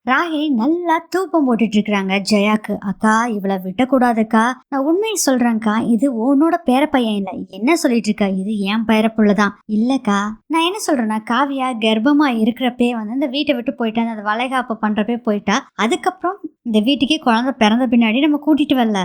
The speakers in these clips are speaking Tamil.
ராகினி நல்லா தூக்கம் போட்டுட்டு இருக்கிறாங்க ஜெயாக்கு. அக்கா இவளை விட்டக்கூடாதுக்கா, நான் உண்மையை சொல்றேன்க்கா, இது உன்னோட பேரப்பையன் இல்ல. என்ன சொல்லிட்டு இருக்கா, இது என் பேரப்புள்ளதான். இல்லக்கா நான் என்ன சொல்றேன்னா, காவியா கர்ப்பமா இருக்கிறப்பே இந்த வீட்டை விட்டு போயிட்டா, அந்த வளைகாப்பு பண்றப்பே போயிட்டா. அதுக்கப்புறம் இந்த வீட்டுக்கே குழந்தை பிறந்த பின்னாடி நம்ம கூட்டிட்டு வரல.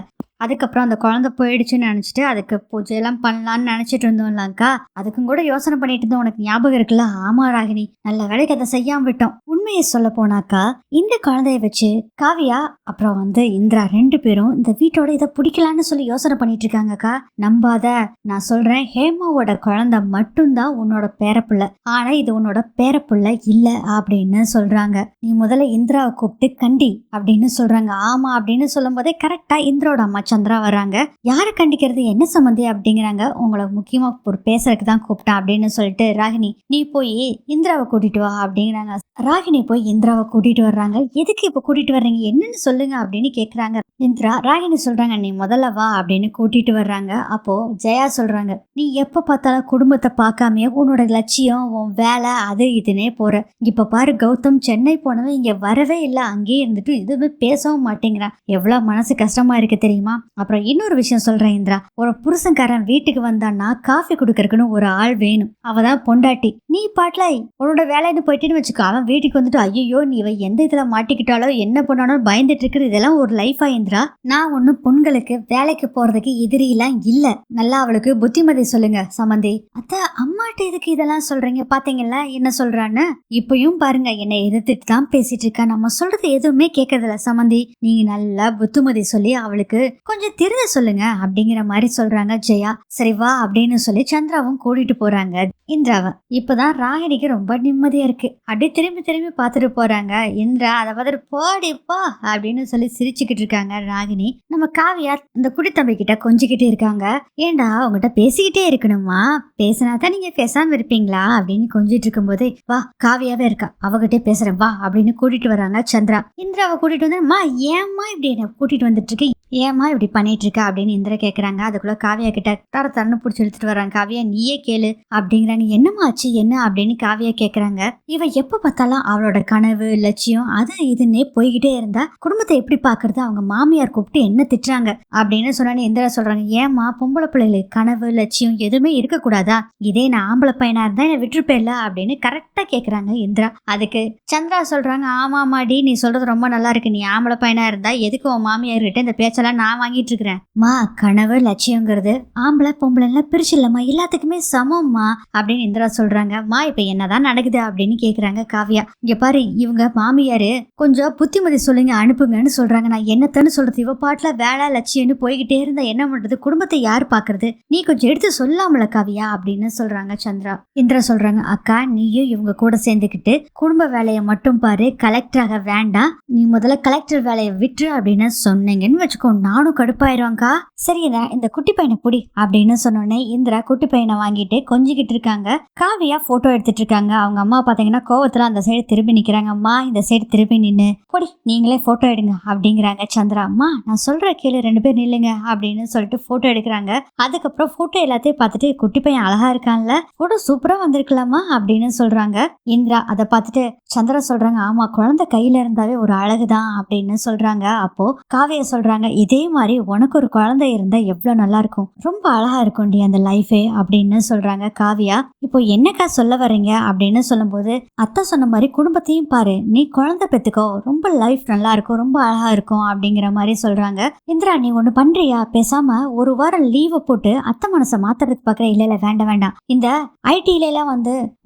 அதுக்கப்புறம் அந்த குழந்தை போயிடுச்சுன்னு நினைச்சிட்டு அதுக்கு பூஜையெல்லாம் பண்ணலான்னு நினைச்சிட்டு இருந்தோம்லக்கா. அதுக்கும் கூட யோசனை பண்ணிட்டு இருந்தோம், உனக்கு ஞாபகம் இருக்குல்ல? ஆமா ராகினி, நல்ல வேலைக்கு அதை செய்யாம விட்டோம். உண்மையை சொல்ல போனாக்கா, இந்த குழந்தைய வச்சு காவியா அப்புறம் இந்திரா 2 பேரும் இந்த வீட்டோட இதை பிடிக்கலான்னு சொல்லி யோசனை பண்ணிட்டு இருக்காங்கக்கா. நம்பாத, நான் சொல்றேன், ஹேமாவோட குழந்தை மட்டும்தான் உன்னோட பேரப்புள்ள. ஆனா இது உன்னோட பேரப்புள்ள இல்ல அப்படின்னு சொல்றாங்க. நீ முதல்ல இந்திராவை கூப்பிட்டு கண்டி அப்படின்னு சொல்றாங்க. ஆமா அப்படின்னு சொல்லும் போதே கரெக்டா இந்திராவோட அம்மா சந்திரா வர்றாங்க. யாரை கண்டிக்கிறது, என்ன சம்மந்தி அப்படிங்கிறாங்க. உங்களை முக்கியமா ஒரு பேசுறதுக்கு தான் கூப்பிட்டேன் அப்படின்னு சொல்லிட்டு, ராகினி நீ போய் இந்திராவை கூட்டிட்டு வா அப்படிங்கிறாங்க. ராகினி போய் இந்திராவை கூட்டிட்டு வர்றாங்க. எதுக்கு இப்ப கூட்டிட்டு வர்றீங்க, என்னன்னு சொல்லுங்க அப்படின்னு கேக்குறாங்க. இந்திரா ராகினி சொல்றாங்க, நீ முதல்ல வா அப்படின்னு கூட்டிட்டு வர்றாங்க. அப்போ ஜெயா சொல்றாங்க, நீ எப்ப பார்த்தாலும் குடும்பத்தை பார்க்காமயே உன்னோட லட்சியம் உன் வேலை அது இதுன்னே போற. இப்ப பாரு, கௌதம் சென்னை போனவன் இங்க வரவே இல்லை, அங்கேயே இருந்துட்டு எதுவுமே பேசவும் மாட்டேங்கிறான். எவ்வளவு மனசு கஷ்டமா இருக்கு தெரியுமா? அப்புறம் இன்னொரு விஷயம் சொல்றேன் இந்திரா, ஒரு புருஷன்காரன் வீட்டுக்கு வந்தான்னா காஃபி குடுக்கறதுக்குன்னு ஒரு ஆள் வேணும். அவதான் பொண்டாட்டி. நீ பாட்டுல உன்னோட வேலைன்னு போயிட்டேன்னு வச்சுக்கோ, அவன் வீட்டுக்கு வந்துட்டு ஐயோ நீ எந்த இதுல மாட்டிக்கிட்டாலோ என்ன பண்ணானோ பயந்துட்டு இருக்குது. இதெல்லாம் ஒரு லைஃபா இந்திரா? நான் ஒன்னும் பொண்களுக்கு வேலைக்கு போறதுக்கு எதிரியெல்லாம் இல்ல. நல்லா அவளுக்கு புத்திமதி சொல்லுங்க சமந்தி. அத்த அம்மாட்ட எதுக்கு இதெல்லாம் சொல்றீங்க? பாத்தீங்களா என்ன சொல்றான்னு? இப்பயும் பாருங்க, என்னை எதிர்த்துட்டு தான் பேசிட்டு இருக்கா. நம்ம சொல்றது எதுவுமே கேட்கறதில்ல சமந்தி. நீங்க நல்லா புத்திமதி சொல்லி அவளுக்கு கொஞ்சம் திருத சொல்லுங்க அப்படிங்கிற மாதிரி சொல்றாங்க ஜெயா. சரி வா அப்படின்னு சொல்லி சந்திராவும் கூட்டிட்டு போறாங்க இந்திராவை. இப்பதான் ராகினிக்கு ரொம்ப நிம்மதியா இருக்கு. அப்படி திரும்பி திரும்பி பார்த்துட்டு போறாங்க. இந்திரா அதை பார்த்துட்டு போடிப்பா அப்படின்னு சொல்லி சிரிச்சுக்கிட்டு இருக்காங்க ராகினி. நம்ம காவியா இந்த குடித்தம்பி கிட்ட கொஞ்சிக்கிட்டு இருக்காங்க. ஏண்டா உங்ககிட்ட பேசிக்கிட்டே இருக்கணுமா, பேசினாதான் நீங்க பேசாம இருப்பீங்களா அப்படின்னு கொஞ்சிட்டு இருக்கும் போதே, வா காவியாவே இருக்கா அவகிட்டே பேசுறேன் வா அப்படின்னு கூட்டிட்டு வராங்க சந்திரா. இந்திராவை கூட்டிட்டு வந்து, மா ஏம்மா இப்படி என்ன கூட்டிட்டு வந்துட்டு இருக்கு, ஏமா இப்படி பண்ணிட்டு இருக்க அப்படின்னு இந்திரா கேக்குறாங்க. அதுக்குள்ள காவியா கிட்ட தரன்னு பிடிச்சி எடுத்துட்டு வர்றாங்க. காவியா நீயே கேளு அப்படிங்கிறாங்க. என்னமா ஆச்சு என்ன அப்படின்னு காவியா கேக்குறாங்க. இவ எப்ப பார்த்தாலும் அவளோட கனவு லட்சியம் அது இதுன்னே போய்கிட்டே இருந்தா குடும்பத்தை எப்படி பாக்குறது, அவங்க மாமியார் கூப்பிட்டு என்ன திட்டுறாங்க அப்படின்னு சொன்னான்னு இந்திரா சொல்றாங்க. ஏமா பொம்பளை பிள்ளைகளுக்கு கனவு லட்சியம் எதுவுமே இருக்க கூடாதா? இதே நான் ஆம்பளை பையனா இருந்தா என்ன விட்டுருப்பேன்ல அப்படின்னு கரெக்டா கேக்குறாங்க இந்திரா. அதுக்கு சந்திரா சொல்றாங்க, ஆமாமாடி நீ சொல்றது ரொம்ப நல்லா இருக்கு. நீ ஆம்பளை பையனா இருந்தா எதுக்கு உன் மாமியார் கிட்ட இந்த பேச்ச நான் வாங்கிட்டு இருக்கிறேன். மா கனவு லட்சியங்கிறது ஆம்பளை பொம்பளை எல்லாம் பிரிச்சு இல்லம்மா, எல்லாத்துக்குமே சமம்மா அப்படின்னு இந்திரா சொல்றாங்க. மா இப்ப என்னதான் நடக்குது அப்படின்னு கேக்குறாங்க காவியா. இங்க பாரு, இவங்க மாமியாரு கொஞ்சம் புத்திமதி சொல்லுங்க அனுப்புங்கன்னு சொல்றாங்க. நான் என்னத்தன்னு சொல்றது, இவ பாட்டுல வேலை லட்சியம்னு போய்கிட்டே இருந்தா என்ன பண்றது, குடும்பத்தை யாரு பாக்குறது, நீ கொஞ்சம் எடுத்து சொல்லாமல காவியா அப்படின்னு சொல்றாங்க சந்திரா. இந்திரா சொல்றாங்க, அக்கா நீயும் இவங்க கூட சேர்ந்துக்கிட்டு குடும்ப வேலையை மட்டும் பாரு, கலெக்டராக வேண்டாம், நீ முதல்ல கலெக்டர் வேலையை விட்டு அப்படின்னு சொன்னீங்கன்னு வச்சுக்கோ, நானும் கடுப்பாயிருவாங்கக்கா. சரி இந்த குட்டி பையனை புடி அப்படின்னு சொன்னோடனே இந்திரா குட்டி பையனை வாங்கிட்டு கொஞ்சிக்கிட்டு இருக்காங்க. காவியா போட்டோ எடுத்துட்டு இருக்காங்க. அவங்க அம்மா பாத்தீங்கன்னா கோவத்துல அந்த சைடு திரும்பி நிக்கிறாங்க. அம்மா இந்த சைடு திரும்பி நின்னு பொடி நீங்களே போட்டோ எடுங்க அப்படிங்கிறாங்க சந்திரா. அம்மா நான் சொல்ற கீழே 2 பேர் நில்லுங்க அப்படின்னு சொல்லிட்டு போட்டோ எடுக்கிறாங்க. அதுக்கப்புறம் போட்டோ எல்லாத்தையும் பார்த்துட்டு குட்டி பையன் அழகா இருக்கான்ல, போட்டோ சூப்பரா வந்திருக்கலாமா அப்படின்னு சொல்றாங்க இந்திரா. அதை பார்த்துட்டு சந்திரா சொல்றாங்க, ஆமா குழந்தை கையில இருந்தாவே ஒரு அழகுதான் அப்படின்னு சொல்றாங்க. அப்போ காவியா சொல்றாங்க, இதே மாதிரி உனக்கு ஒரு குழந்தை இருந்தா எவ்வளவு நல்லா இருக்கும், ரொம்ப அழகா இருக்கும்டி அந்த லைஃபே அப்படின்னு சொல்றாங்க காவியா. இப்போ என்னக்கா சொல்ல வர்றீங்க அப்படின்னு சொல்லும் போது, அத்தை சொன்ன மாதிரி குடும்பத்தையும் பாரு, நீ குழந்தை பெத்துக்கோ, ரொம்ப லைஃப் நல்லா இருக்கும், ரொம்ப அழகா இருக்கும் அப்படிங்கிற மாதிரி சொல்றாங்க. இந்திரா நீ ஒண்ணு பண்றியா, பேசாம ஒரு வாரம் லீவை போட்டு அத்தை மனசை மாத்துறதுக்கு பாக்குற? இல்ல வேண்டாம் வேண்டாம், இந்த ஐடில எல்லாம்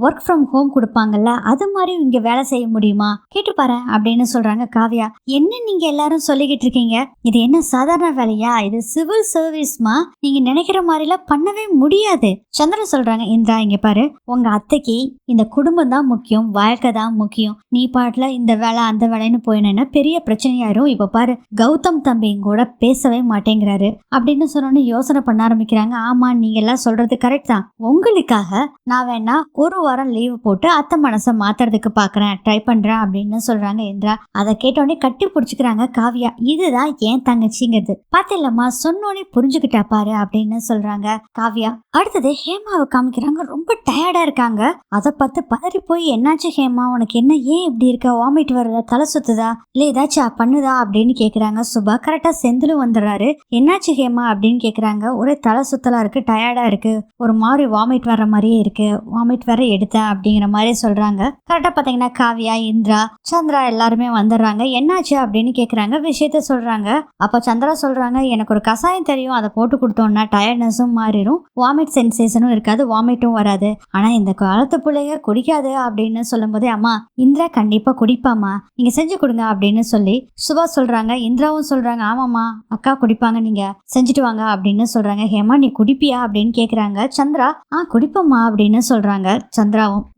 ஒர்க் ஃப்ரம் ஹோம் கொடுப்பாங்கல்ல, அது மாதிரி இங்க வேலை செய்ய முடியுமா கேட்டு பாரு அப்படின்னு சொல்றாங்க காவியா. என்ன நீங்க எல்லாரும் சொல்லிக்கிட்டு இருக்கீங்க, இது என்ன சாதாரண வேலையா, இது சிவில் சர்வீஸ்மா, நீங்க நினைக்கிற மாதிரிலாம் பண்ணவே முடியாது. சந்திரன் சொல்றாங்க, இந்திரா இங்க பாரு, உங்க அத்தைக்கு இந்த குடும்பம் தான் முக்கியம், வாழ்க்கை தான் முக்கியம், நீ பாட்டுல இந்த வேலை அந்த வேலைன்னு போயினா பெரிய பிரச்சனையாயிரும். இப்ப பாரு கௌதம் தம்பியும் கூட பேசவே மாட்டேங்கிறாரு அப்படின்னு சொன்னோன்னு யோசனை பண்ண ஆரம்பிக்கிறாங்க. ஆமா நீங்க எல்லாம் சொல்றது கரெக்ட் தான், உங்களுக்காக நான் வேணா ஒரு வாரம் லீவு போட்டு அத்தை மனசை மாத்துறதுக்கு பாக்குறேன், ட்ரை பண்றேன் அப்படின்னு சொல்றாங்க இந்திரா. அதை கேட்டோடனே கட்டி பிடிச்சிக்கிறாங்க காவியா. இதுதான் ஏன் தங்க தங்கச்சிங்கிறது பாத்திலம்மா சொன்னோனே புரிஞ்சுக்கிட்டா பாரு அப்படின்னு சொல்றாங்க காவ்யா. அடுத்தது ஹேமாவை காமிக்கிறாங்க. ரொம்ப டயர்டா இருக்காங்க. அதை பார்த்து பதறி போய் என்னாச்சு ஹேமா, உனக்கு என்ன, ஏன் இப்படி இருக்க, வாமிட் வருதா, தலை சுத்துதா, இல்ல ஏதாச்சும் பண்ணுதா அப்படின்னு கேக்குறாங்க சுபா. கரெக்டா செந்திலும் வந்துடுறாரு. என்னாச்சு ஹேமா அப்படின்னு கேக்குறாங்க. ஒரே தலை சுத்தலா இருக்கு, டயர்டா இருக்கு, ஒரு மாதிரி வாமிட் வர்ற மாதிரியே இருக்கு, வாமிட் வேற எடுத்தேன் அப்படிங்கிற மாதிரி சொல்றாங்க. கரெக்டா பாத்தீங்கன்னா காவ்யா, இந்திரா, சந்திரா எல்லாருமே வந்துடுறாங்க. என்னாச்சு அப்படின்னு கேக்குறாங்க. விஷயத்த சொல்றாங்க. அப்ப சந்திரா சொல்றாங்க, எனக்கு ஒரு கசாயம் தெரியும், அதை போட்டு கொடுத்தோம்னா டயர்ட்னஸும் மாறிடும், வாமிட் சென்சேஷனும் இருக்காது, வாமிட்டும் வராது. ஆனா இந்த காலத்து பிள்ளைங்க குடிக்காது அப்படின்னு சொல்லும் போதே, அம்மா இந்திரா கண்டிப்பா குடிப்பாமா, நீங்க செஞ்சு கொடுங்க அப்படின்னு சொல்லி சுபா சொல்றாங்க. இந்திராவும் சொல்றாங்க, ஆமாமா அக்கா குடிப்பாங்க, நீங்க செஞ்சுட்டு வாங்க அப்படின்னு சொல்றாங்க. ஹேமா நீ குடிப்பியா அப்படின்னு கேக்குறாங்க. சந்திரா குடிப்போம்மா அப்படின்னு சொல்றாங்க.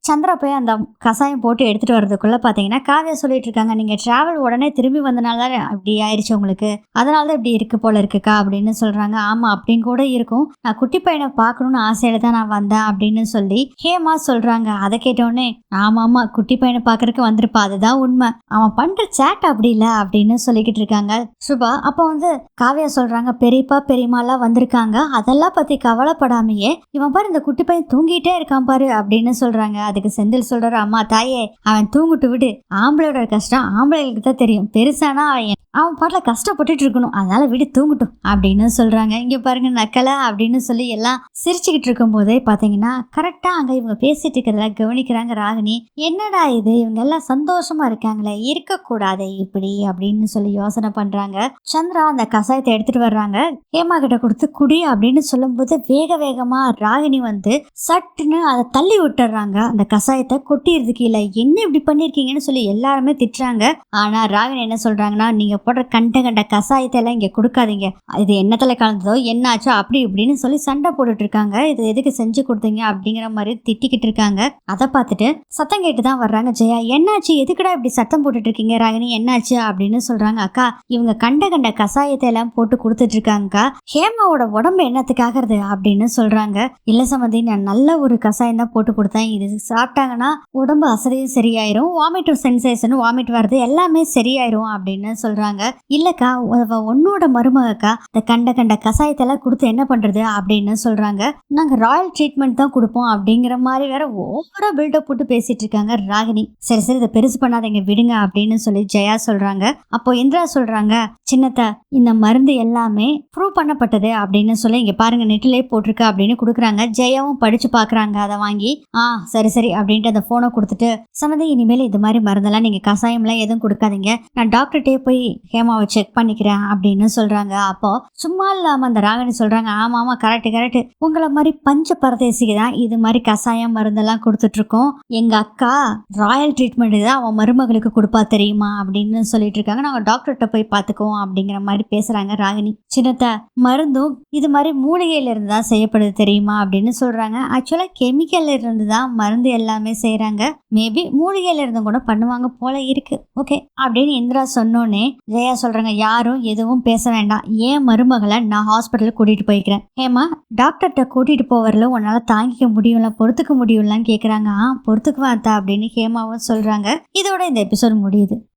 சந்திரா போய் அந்த கசாயம் போட்டு எடுத்துட்டு வர்றதுக்குள்ள பாத்தீங்கன்னா காவ்யா சொல்லிட்டு இருக்காங்க, நீங்க டிராவல் உடனே திரும்பி வந்தனால அப்படி ஆயிடுச்சு உங்களுக்கு, அதனாலதான் இப்படி இருக்கு போல இருக்குக்கா அப்படின்னு சொல்றாங்க. ஆமா அப்படின்னு கூட இருக்கும், நான் குட்டி பையனை பார்க்கணும்னு ஆசையில தான் நான் வந்தேன் அப்படின்னு சொல்லி ஹேமா சொல்றாங்க. அதை கேட்டோடனே ஆமா குட்டி பையனை பாக்குறதுக்கு வந்திருப்பா, அதுதான் உண்மை, அவன் பண்ற சேட் அப்படி இல்லை அப்படின்னு சொல்லிக்கிட்டு இருக்காங்க சுபா. அப்ப காவ்யா சொல்றாங்க, பெரியப்பா பெரியம்மா எல்லாம் வந்திருக்காங்க, அதெல்லாம் பத்தி கவலைப்படாமையே இவன் பாரு இந்த குட்டி பையன் தூங்கிட்டே இருக்கான் பாரு அப்படின்னு சொல்றாங்க. அதுக்கு செந்தில் சொல்றாரு, அம்மா தாயே அவன் தூங்கிட்டு விடு, ஆம்பளையோட கஷ்டம் ஆம்பளைகளுக்கு தான் தெரியும், பெருசானா அவன் பாட்டுல கஷ்டப்பட்டுட்டு இருக்கணும், அதனால விடு தூங்கட்டும் அப்படின்னு சொல்றாங்க. இங்க பாருங்க நக்கலை அப்படின்னு சொல்லி எல்லாம் சிரிச்சுக்கிட்டு இருக்கும் போதே பாத்தீங்கன்னா கரெக்டா அங்க இவங்க பேசிட்டு இருக்கிறத கவனிக்கிறாங்க ராகினி. என்னடா இது, இவங்க எல்லாம் சந்தோஷமா இருக்காங்களே, இருக்கக்கூடாது இப்படி அப்படின்னு சொல்லி யோசனை பண்றாங்க. சந்திரா அந்த கசாயத்தை எடுத்துட்டு வர்றாங்க. ஹேமா கிட்ட கொடுத்து குடி அப்படின்னு சொல்லும் போது வேக வேகமா ராகினி சட்டுன்னு அதை தள்ளி விட்டுறாங்க. அந்த கசாயத்தை கொட்டிடுறதுக்கு இல்ல, என்ன இப்படி பண்ணிருக்கீங்கன்னு சொல்லி எல்லாருமே திட்டுறாங்க. ஆனா ராகினி என்ன சொல்றாங்கன்னா, நீங்க போடுற கண்ட கசாயத்தை எல்லாம் இங்க கொடுக்காதீங்க, இது என்னத்துல கலந்ததோ என்னாச்சோ அப்படி இப்படின்னு சொல்லி சண்டை போட்டுட்டு இருக்காங்க. இது எதுக்கு செஞ்சு கொடுத்தீங்க அப்படிங்கிற மாதிரி திட்டிக்கிட்டு இருக்காங்க. அதை பார்த்துட்டு சத்தம் கேட்டுதான் வர்றாங்க ஜெயா. என்னாச்சு, எதுக்குடா இப்படி சத்தம் போட்டுட்டு இருக்கீங்க ராகினி, என்னாச்சு அப்படின்னு சொல்றாங்க. அக்கா இவங்க கண்ட கசாயத்தை எல்லாம் போட்டு கொடுத்துட்டு இருக்காங்கக்கா, ஹேமாவோட உடம்பு என்னத்துக்காகிறது அப்படின்னு சொல்றாங்க. இல்ல சம்பந்தி, நான் நல்ல ஒரு கசாயம் தான் போட்டு கொடுத்தேன், இது சாப்பிட்டாங்கன்னா உடம்பு அசதியும் சரியாயிரும், வாமிட் சென்சேஷன் வாமிட் வர்றது எல்லாமே சரியாயிரும் அப்படின்னு சொல்றாங்க. இல்லக்கா உன்னோட மருமகக்கா இந்த கண்ட கசாயத்தெல்லாம் கொடுத்து என்ன பண்றது அப்படின்னு சொல்றாங்க. நாங்க ராயல் ட்ரீட்மெண்ட் தான் கொடுப்போம் அப்படிங்கிற மாதிரி வேற ஓவரா பில்டப் போட்டு பேசிட்டு இருக்காங்க ராகினி. சரி இதை பெருசு பண்ணாதீங்க விடுங்க அப்படின்னு சொல்லி ஜெயா சொல்றாங்க. அப்போ இந்திரா சொல்றாங்க, சின்னத்த இந்த மருந்து எல்லாமே ப்ரூவ் பண்ணப்பட்டது அப்படின்னு சொல்லி இங்க பாருங்க நெட்டிலே போட்டிருக்கு அப்படின்னு கொடுக்குறாங்க. ஜெயாவும் படிச்சு பாக்குறாங்க. அதை வாங்கி சரி அப்படின்ட்டு அந்த போனை கொடுத்துட்டு, சம்மந்தி இனிமேல் இது மாதிரி மருந்தெல்லாம் நீங்க கசாயம்லாம் எதுவும் கொடுக்காதீங்க, நான் டாக்டர்கிட்டே போய் ஹேமாவை செக் பண்ணிக்கிறேன் அப்படின்னு சொல்றாங்க. அப்போ சும்மா இல்லாம அந்த ராகினி சொல்றாங்க, ஆமா கரெக்ட், உங்களை மாதிரி பஞ்ச பரதேசிக்கு தான் இது மாதிரி கசாயம் மருந்தெல்லாம் கொடுத்துட்டு இருக்கோம், எங்க அக்கா ராயல் ட்ரீட்மெண்ட் தான் அவன் மருமகளுக்கு கொடுப்பா தெரியுமா அப்படின்னு சொல்லிட்டு இருக்காங்க, நாங்க டாக்டர்கிட்ட போய் பார்த்துக்குவோம் அப்படிங்கிற மாதிரி பேசுறாங்க ராகினி. சின்னத்த மருந்தும் இது மாதிரி மூலிகையில இருந்து தான் செய்யப்படுது தெரியுமா அப்படின்னு சொல்றாங்க. ஆக்சுவலா கெமிக்கல்ல இருந்து தான் மருந்து எல்லாமே செய்யறாங்க, மேபி மூலிகையில இருந்து கூட பண்ணுவாங்க போல இருக்கு, ஓகே அப்படின்னு இந்திரா சொன்னோன்னே ஜெயா சொல்றாங்க, யாரும் எதுவும் பேச வேண்டாம், ஏன் மருமகளை நான் ஹாஸ்பிட்டலுக்கு கூட்டிட்டு போய்க்கிறேன், ஹேமா டாக்டர்கிட்ட கூட்டிட்டு போவரில் உன்னால தாங்கிக்க முடியும்ல, பொறுத்துக்க முடியும்லான்னு கேக்குறாங்க. பொறுத்துக்குவாத்தா அப்படின்னு ஹேமாவும் சொல்றாங்க. இதோட இந்த எபிசோட் முடியுது.